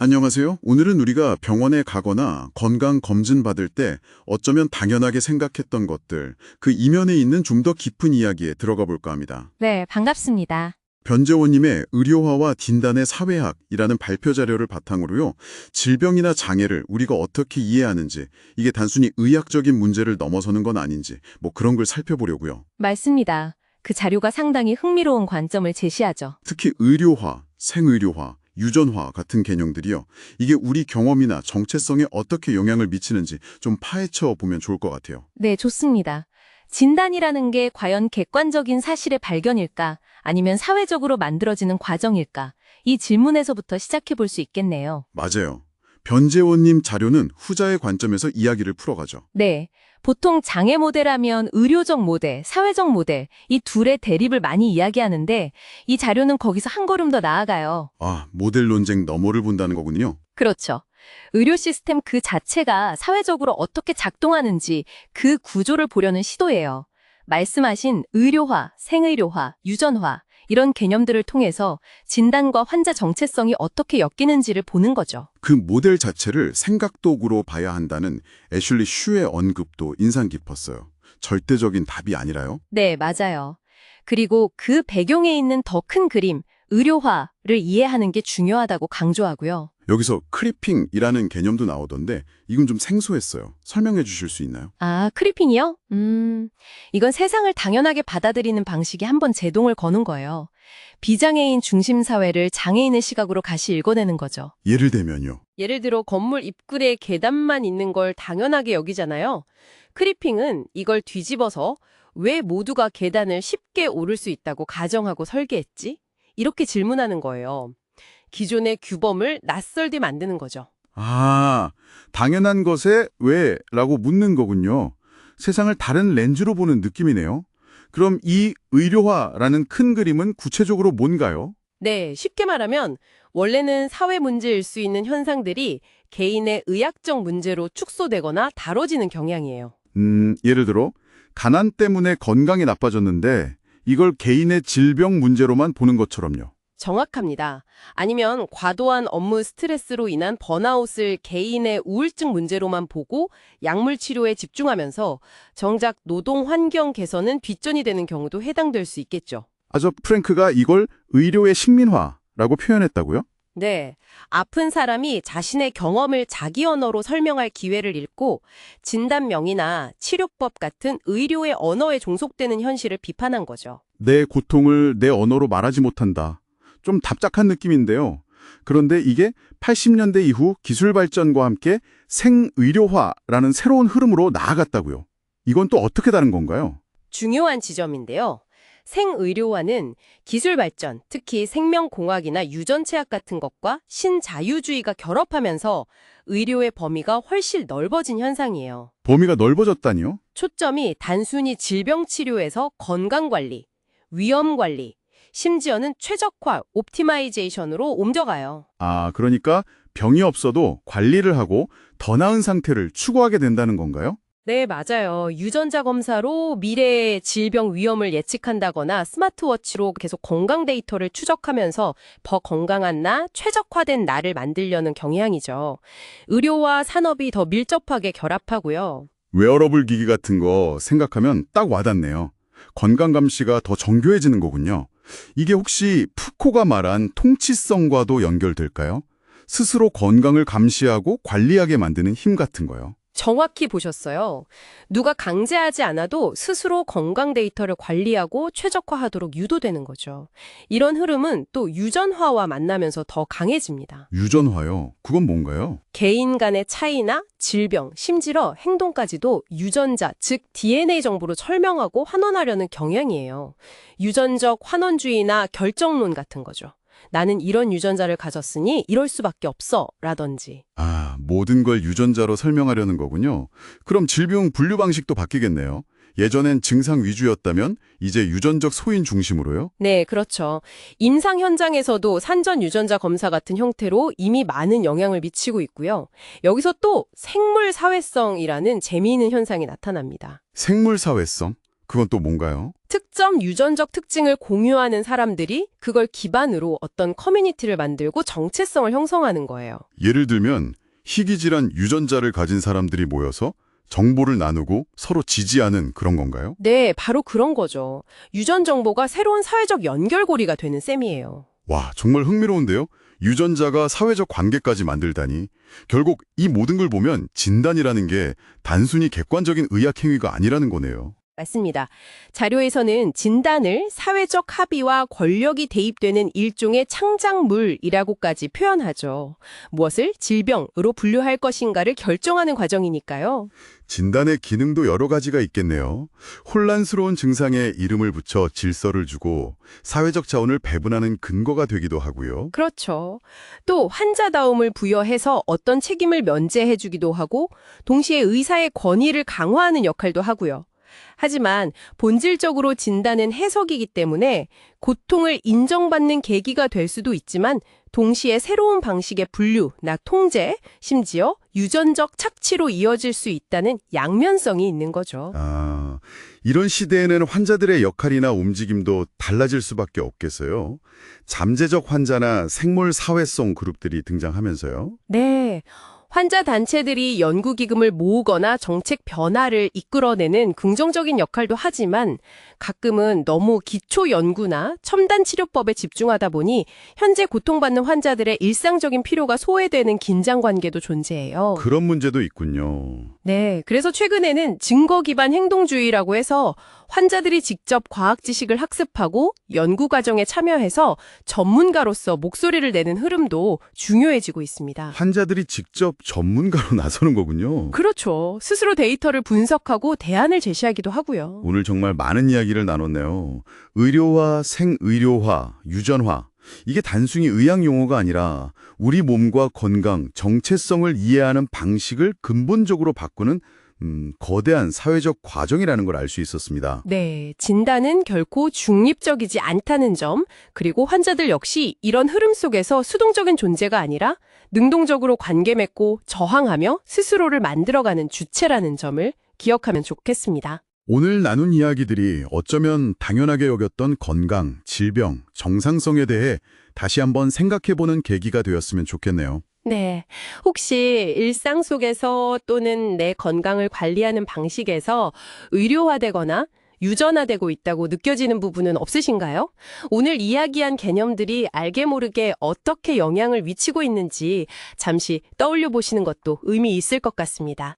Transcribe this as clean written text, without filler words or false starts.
안녕하세요. 오늘은 우리가 병원에 가거나 건강 검진 받을 때 어쩌면 당연하게 생각했던 것들, 그 이면에 있는 좀 더 깊은 이야기에 들어가 볼까 합니다. 네, 반갑습니다. 변재원님의 의료화와 진단의 사회학이라는 발표 자료를 바탕으로요, 질병이나 장애를 우리가 어떻게 이해하는지, 이게 단순히 의학적인 문제를 넘어서는 건 아닌지, 그런 걸 살펴보려고요. 맞습니다. 그 자료가 상당히 흥미로운 관점을 제시하죠. 특히 의료화, 생의료화, 유전화 같은 개념들이요. 이게 우리 경험이나 정체성에 어떻게 영향을 미치는지 좀 파헤쳐 보면 좋을 것 같아요. 네, 좋습니다. 진단이라는 게 과연 객관적인 사실의 발견일까? 아니면 사회적으로 만들어지는 과정일까? 이 질문에서부터 시작해 볼 수 있겠네요. 맞아요. 변재원님 자료는 후자의 관점에서 이야기를 풀어가죠. 네, 보통 장애 모델하면 의료적 모델, 사회적 모델, 이 둘의 대립을 많이 이야기하는데 이 자료는 거기서 한 걸음 더 나아가요. 아, 모델 논쟁 너머를 본다는 거군요. 그렇죠. 의료 시스템 그 자체가 사회적으로 어떻게 작동하는지 그 구조를 보려는 시도예요. 말씀하신 의료화, 생의료화, 유전화 이런 개념들을 통해서 진단과 환자 정체성이 어떻게 엮이는지를 보는 거죠. 그 모델 자체를 생각도구로 봐야 한다는 애슐리 슈의 언급도 인상 깊었어요. 절대적인 답이 아니라요? 네, 맞아요. 그리고 그 배경에 있는 더 큰 그림, 의료화를 이해하는 게 중요하다고 강조하고요. 여기서 크리핑이라는 개념도 나오던데 이건 좀 생소했어요. 설명해 주실 수 있나요? 아, 크리핑이요? 이건 세상을 당연하게 받아들이는 방식이 한번 제동을 거는 거예요. 비장애인 중심 사회를 장애인의 시각으로 다시 읽어내는 거죠. 예를 들면요. 예를 들어 건물 입구에 계단만 있는 걸 당연하게 여기잖아요. 크리핑은 이걸 뒤집어서 왜 모두가 계단을 쉽게 오를 수 있다고 가정하고 설계했지? 이렇게 질문하는 거예요. 기존의 규범을 낯설게 만드는 거죠. 아, 당연한 것에 왜? 라고 묻는 거군요. 세상을 다른 렌즈로 보는 느낌이네요. 그럼 이 의료화라는 큰 그림은 구체적으로 뭔가요? 네, 쉽게 말하면 원래는 사회 문제일 수 있는 현상들이 개인의 의학적 문제로 축소되거나 다뤄지는 경향이에요. 예를 들어 가난 때문에 건강이 나빠졌는데 이걸 개인의 질병 문제로만 보는 것처럼요. 정확합니다. 아니면 과도한 업무 스트레스로 인한 번아웃을 개인의 우울증 문제로만 보고 약물 치료에 집중하면서 정작 노동 환경 개선은 뒷전이 되는 경우도 해당될 수 있겠죠. 아저 프랭크가 이걸 의료의 식민화라고 표현했다고요? 네, 아픈 사람이 자신의 경험을 자기 언어로 설명할 기회를 잃고 진단명이나 치료법 같은 의료의 언어에 종속되는 현실을 비판한 거죠. 내 고통을 내 언어로 말하지 못한다. 좀 답답한 느낌인데요. 그런데 이게 80년대 이후 기술 발전과 함께 생의료화라는 새로운 흐름으로 나아갔다고요. 이건 또 어떻게 다른 건가요? 중요한 지점인데요. 생의료화는 기술 발전, 특히 생명공학이나 유전체학 같은 것과 신자유주의가 결합하면서 의료의 범위가 훨씬 넓어진 현상이에요. 범위가 넓어졌다니요? 초점이 단순히 질병 치료에서 건강관리, 위험관리, 심지어는 최적화, 옵티마이제이션으로 옮겨가요. 아, 그러니까 병이 없어도 관리를 하고 더 나은 상태를 추구하게 된다는 건가요? 네, 맞아요. 유전자 검사로 미래의 질병 위험을 예측한다거나 스마트워치로 계속 건강 데이터를 추적하면서 더 건강한 나, 최적화된 나를 만들려는 경향이죠. 의료와 산업이 더 밀접하게 결합하고요. 웨어러블 기기 같은 거 생각하면 딱 와닿네요. 건강 감시가 더 정교해지는 거군요. 이게 혹시 푸코가 말한 통치성과도 연결될까요? 스스로 건강을 감시하고 관리하게 만드는 힘 같은 거요. 정확히 보셨어요. 누가 강제하지 않아도 스스로 건강 데이터를 관리하고 최적화하도록 유도되는 거죠. 이런 흐름은 또 유전화와 만나면서 더 강해집니다. 유전화요? 그건 뭔가요? 개인 간의 차이나 질병, 심지어 행동까지도 유전자, 즉 DNA 정보로 설명하고 환원하려는 경향이에요. 유전적 환원주의나 결정론 같은 거죠. 나는 이런 유전자를 가졌으니 이럴 수밖에 없어 라든지. 아, 모든 걸 유전자로 설명하려는 거군요. 그럼 질병 분류 방식도 바뀌겠네요. 예전엔 증상 위주였다면 이제 유전적 소인 중심으로요? 네, 그렇죠. 임상 현장에서도 산전 유전자 검사 같은 형태로 이미 많은 영향을 미치고 있고요. 여기서 또 생물 사회성이라는 재미있는 현상이 나타납니다. 생물 사회성? 그건 또 뭔가요? 특정 유전적 특징을 공유하는 사람들이 그걸 기반으로 어떤 커뮤니티를 만들고 정체성을 형성하는 거예요. 예를 들면 희귀질환 유전자를 가진 사람들이 모여서 정보를 나누고 서로 지지하는 그런 건가요? 네, 바로 그런 거죠. 유전 정보가 새로운 사회적 연결고리가 되는 셈이에요. 와, 정말 흥미로운데요? 유전자가 사회적 관계까지 만들다니. 결국 이 모든 걸 보면 진단이라는 게 단순히 객관적인 의학 행위가 아니라는 거네요. 맞습니다. 자료에서는 진단을 사회적 합의와 권력이 대입되는 일종의 창작물이라고까지 표현하죠. 무엇을 질병으로 분류할 것인가를 결정하는 과정이니까요. 진단의 기능도 여러 가지가 있겠네요. 혼란스러운 증상에 이름을 붙여 질서를 주고 사회적 자원을 배분하는 근거가 되기도 하고요. 그렇죠. 또 환자다움을 부여해서 어떤 책임을 면제해주기도 하고 동시에 의사의 권위를 강화하는 역할도 하고요. 하지만 본질적으로 진단은 해석이기 때문에 고통을 인정받는 계기가 될 수도 있지만 동시에 새로운 방식의 분류, 통제, 심지어 유전적 착취로 이어질 수 있다는 양면성이 있는 거죠. 아, 이런 시대에는 환자들의 역할이나 움직임도 달라질 수밖에 없겠어요. 잠재적 환자나 생물 사회성 그룹들이 등장하면서요. 네. 환자 단체들이 연구기금을 모으거나 정책 변화를 이끌어내는 긍정적인 역할도 하지만 가끔은 너무 기초 연구나 첨단 치료법에 집중하다 보니 현재 고통받는 환자들의 일상적인 필요가 소외되는 긴장 관계도 존재해요. 그런 문제도 있군요. 네, 그래서 최근에는 증거 기반 행동주의라고 해서 환자들이 직접 과학 지식을 학습하고 연구 과정에 참여해서 전문가로서 목소리를 내는 흐름도 중요해지고 있습니다. 환자들이 직접 전문가로 나서는 거군요. 그렇죠. 스스로 데이터를 분석하고 대안을 제시하기도 하고요. 오늘 정말 많은 이야기를 나눴네요. 의료화, 생의료화, 유전화. 이게 단순히 의학 용어가 아니라 우리 몸과 건강, 정체성을 이해하는 방식을 근본적으로 바꾸는 거대한 사회적 과정이라는 걸 알 수 있었습니다. 네, 진단은 결코 중립적이지 않다는 점, 그리고 환자들 역시 이런 흐름 속에서 수동적인 존재가 아니라 능동적으로 관계 맺고 저항하며 스스로를 만들어가는 주체라는 점을 기억하면 좋겠습니다. 오늘 나눈 이야기들이 어쩌면 당연하게 여겼던 건강, 질병, 정상성에 대해 다시 한번 생각해보는 계기가 되었으면 좋겠네요. 네. 혹시 일상 속에서 또는 내 건강을 관리하는 방식에서 의료화되거나 유전화되고 있다고 느껴지는 부분은 없으신가요? 오늘 이야기한 개념들이 알게 모르게 어떻게 영향을 미치고 있는지 잠시 떠올려 보시는 것도 의미 있을 것 같습니다.